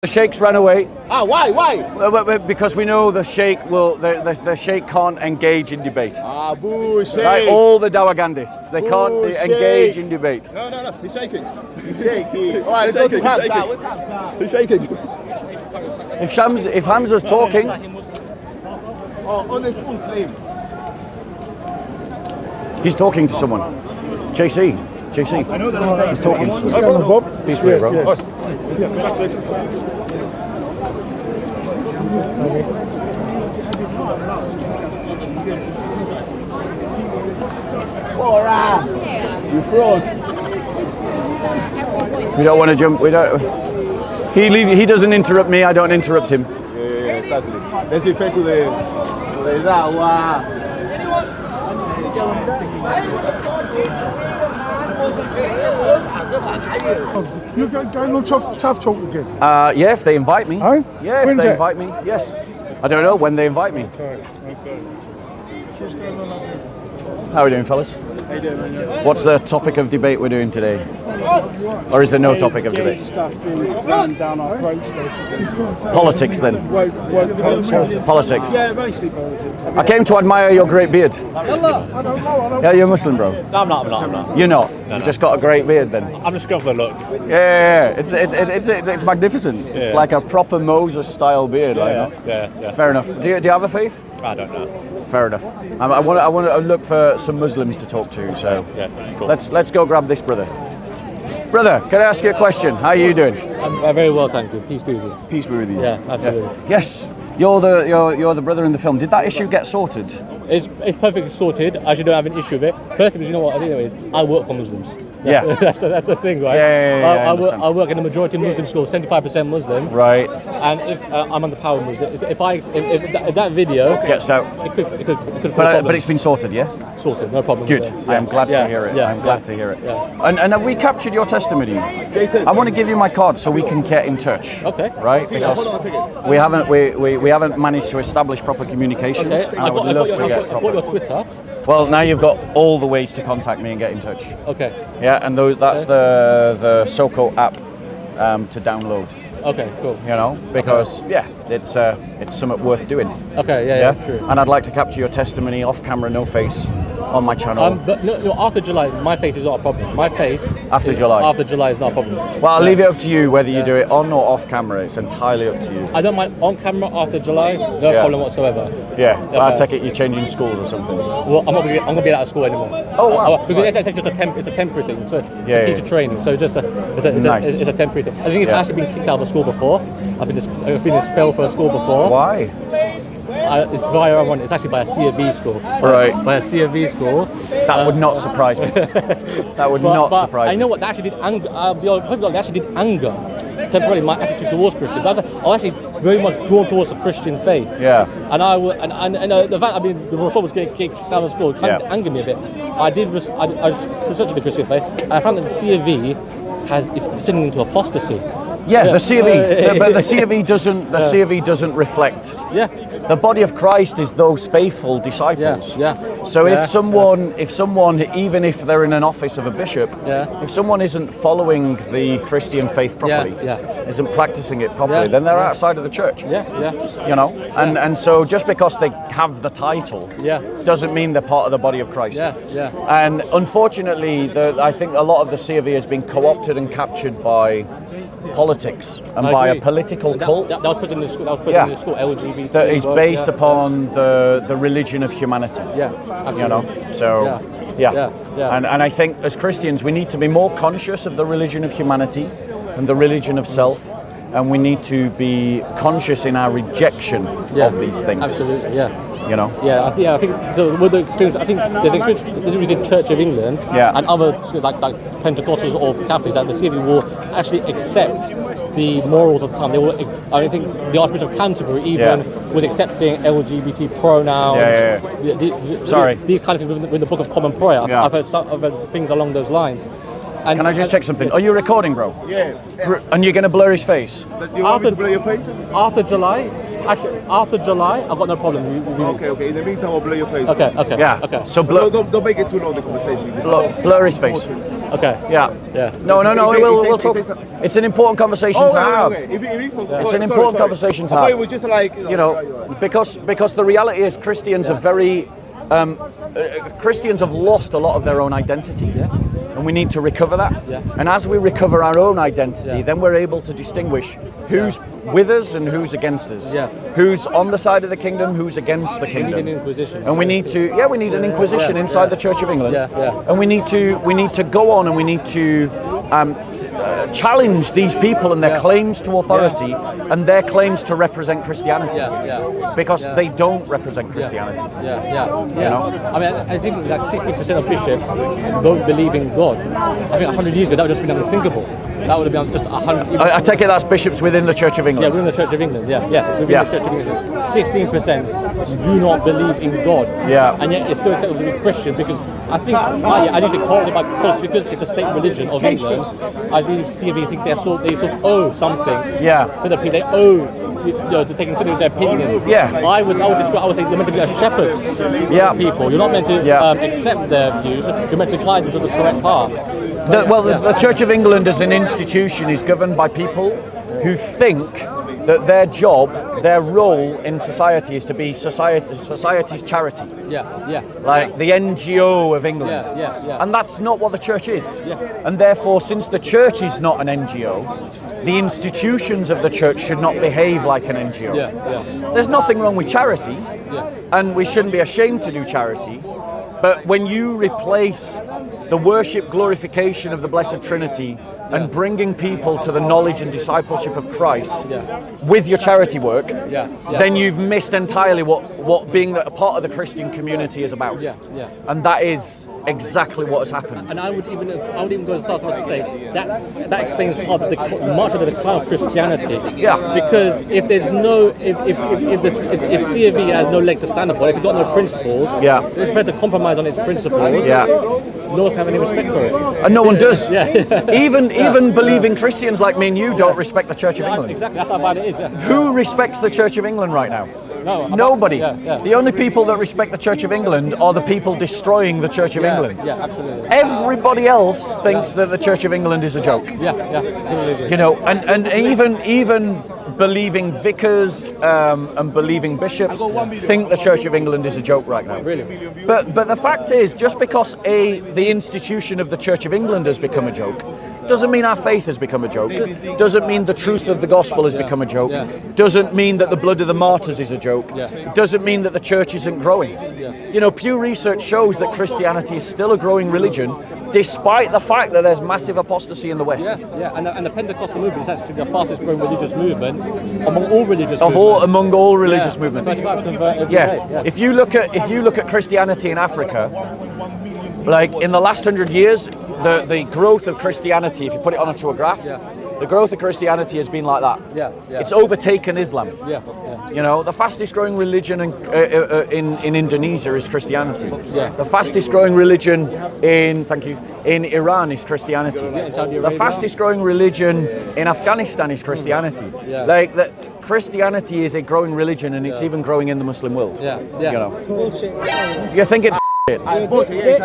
The sheikhs ran away. Ah, why? Because we know the sheikh will. The sheikh can't engage in debate. Ah, boo, sheikh. Right, all the dawagandists, they can't engage in debate. No, he's shaking. He's shaking. All right, let's go to Hamza. What's Hamza? He's shaking. If Hamza's talking, On the spoon flame. he's talking to someone. JC. I know that He's talking to No someone. problem, Bob. Peace be, bro. Yes. Alright. You fraud. We don't want to jump. We don't. He doesn't interrupt me. I don't interrupt him. Yeah, exactly. Let's refer to the Dawa. You're going on tough talk again. Yeah, if they invite me. Huh? Yeah, if When's they it? invite me. Yes. I don't know when they invite me. How are we doing, fellas? How you doing, man? What's the topic of debate we're doing today? Or is there no topic of Gay debate? stuff being rammed down our throats, basically. Politics, then. Woke culture. Politics. Yeah, mostly politics. I came to admire your great beard. Yeah, you're Muslim, bro. No, I'm not. You're not. You just got a great beard, then. I'm just going for the look. Yeah. It's magnificent. Yeah. Like a proper Moses-style beard. Yeah. Fair enough. Do you have a faith? I don't know. Fair enough. I want to look for some Muslims to talk to. So Yeah, cool. let's go grab this brother. Brother, can I ask you a question? How are you doing? I'm very well, thank you. Peace be with you. Peace be with you. Yeah, absolutely. Yes. You're the brother in the film. Did that issue get sorted? It's perfectly sorted. I actually don't have an issue with it. Personally, because you know what I think it is? I work for Muslims. That's that's the thing, right? Yeah, I work in a majority Muslim school, 75% Muslim. Right. And if I'm on the power Muslim, if that video Gets out. it could But it's been sorted, yeah? sorted, no problem. Good. Yeah. I am glad Yeah. to hear it. Yeah. I'm glad to hear it. Yeah. And have we captured your testimony? I want to give you my card so we can get in touch. Okay. Right? Because Hold on a second. we haven't managed to establish proper communications. Okay. And I would love to get I've proper. got your Twitter. Well, now you've got all the ways to contact me and get in touch. Okay. Yeah, and that's the SoCo app to download. Okay. Cool. You know, because it's something worth doing. Okay. Yeah. True. And I'd like to capture your testimony off camera, no face, on my channel. But no, after July, my face is not a problem. My face After July? After July is not a problem. Well, I'll leave it up to you whether you do it on or off camera. It's entirely up to you. I don't mind on camera after July, no problem whatsoever. Yeah, well, I Okay. take it you're changing schools or something. Well, I'm gonna be out of school anymore. Oh, wow. Because it's actually just it's a temporary thing. So Yeah, it's teacher training. So it's a temporary thing. I think I've actually been kicked out of a school before. I've been expelled from a school before. Why? It's via one. It's actually by a C of V school. Right. By a C of V school. That would not surprise me. That would not surprise me. I know what that actually did anger. They actually did anger temporarily my attitude towards Christians. I was actually very much drawn towards the Christian faith. Yeah. And the fact the reform was getting kicked out of school kind of angered me a bit. I was researching the Christian faith, and I found that the C of V is descending into apostasy. Yeah, the C of E, but the C of E doesn't. The C of E doesn't reflect. Yeah. The body of Christ is those faithful disciples. Yeah. So if someone, even if they're in an office of a bishop, if someone isn't following the Christian faith properly, isn't practicing it properly, then they're outside of the church. You know, and so just because they have the title, doesn't mean they're part of the body of Christ. And unfortunately, I think a lot of the C of E has been co-opted and captured by politics and by a political cult. That was put in the school. That was put in the school. LGBT. That is based upon the religion of humanity. Yeah, absolutely. You know, so and I think as Christians we need to be more conscious of the religion of humanity and the religion of self, and we need to be conscious in our rejection of these things. Absolutely, yeah. You know. Yeah, I think so. With the experience, I think there's an experience within Church of England and other schools like Pentecostals or Catholics that the CFE will actually accept the morals of the time. They will. I think the Archbishop of Canterbury even was accepting LGBT pronouns. These kind of things within the Book of Common Prayer. I've heard things along those lines. And, can I just check something? Are you recording, bro? Yeah. And you're going to blur his face? You want me to blur your face? After July, actually, after July, I've got no problem. Okay. In the meantime, I'll blur your face. Okay. Yeah. Okay. So blur, Don't make it too long, the conversation. Just blur his face. Okay. Yeah. Yeah. No. We'll talk. takes It's an important conversation to have. It's an important conversation to have. It was just like Because the reality is Christians are very Christians have lost a lot of their own identity, and we need to recover that. And as we recover our own identity, then we're able to distinguish who's with us and who's against us. Who's on the side of the kingdom, who's against the kingdom. We need an inquisition. And we need an inquisition inside the Church of England. And we need to go on and we need to challenge these people and their claims to authority and their claims to represent Christianity, because they don't represent Christianity. You know? I mean, I think like 60% of bishops don't believe in God. I think 100 years ago that would have just been unthinkable. That would have been just 100. I take it that's bishops within the Church of England. Yeah, within the Church of England. Within the Church of England. 16% do not believe in God. And yet it's still acceptable to be Christian, because I think I use it currently because it's the state religion of England. I think CME think they sort of owe something to the people. They owe to take consider their opinions. I would say they're meant to be a shepherd. People. You're not meant to accept their views. You're meant to guide them to the correct path. The Church of England as an institution is governed by people who think that their job, their role in society is to be society's charity. Like the NGO of England. And that's not what the church is. And therefore, since the church is not an NGO, the institutions of the church should not behave like an NGO. There's nothing wrong with charity, and we shouldn't be ashamed to do charity. But when you replace the worship, glorification of the Blessed Trinity and bringing people to the knowledge and discipleship of Christ with your charity work, then you've missed entirely what being a part of the Christian community is about. And that is exactly what has happened. And I would even go so far as to say that explains part of much of the decline of Christianity. Because if there's no if CFE has no leg to stand upon, if it's got no principles, it's prepared to compromise on its principles. No one have any respect for it. And no one does. Even believing Christians like me and you don't respect the Church of England. Exactly, that's how bad it is. Who respects the Church of England right now? No, nobody. The only people that respect the Church of England are the people destroying the Church of England. Absolutely. Everybody else thinks that the Church of England is a joke. You know, and even believing vicars and believing bishops think the Church of England is a joke right now. Really? But the fact is, just because the institution of the Church of England has become a joke, doesn't mean our faith has become a joke. Doesn't mean the truth of the gospel has become a joke. Doesn't mean that the blood of the martyrs is a joke. Doesn't mean that the church isn't growing. You know, Pew Research shows that Christianity is still a growing religion, despite the fact that there's massive apostasy in the West. And the Pentecostal movement is actually the fastest growing religious movement among all religious movements. 25 convert every day. If you look at Christianity in Africa, like in the last 100 years, the growth of Christianity, if you put it onto a graph, the growth of Christianity has been like that. It's overtaken Islam. You know, the fastest growing religion in Indonesia is Christianity. The fastest growing religion in Iran is Christianity. The fastest growing religion in Afghanistan is Christianity. Like that. Christianity is a growing religion, and it's even growing in the Muslim world. You know, you think it's bullshit.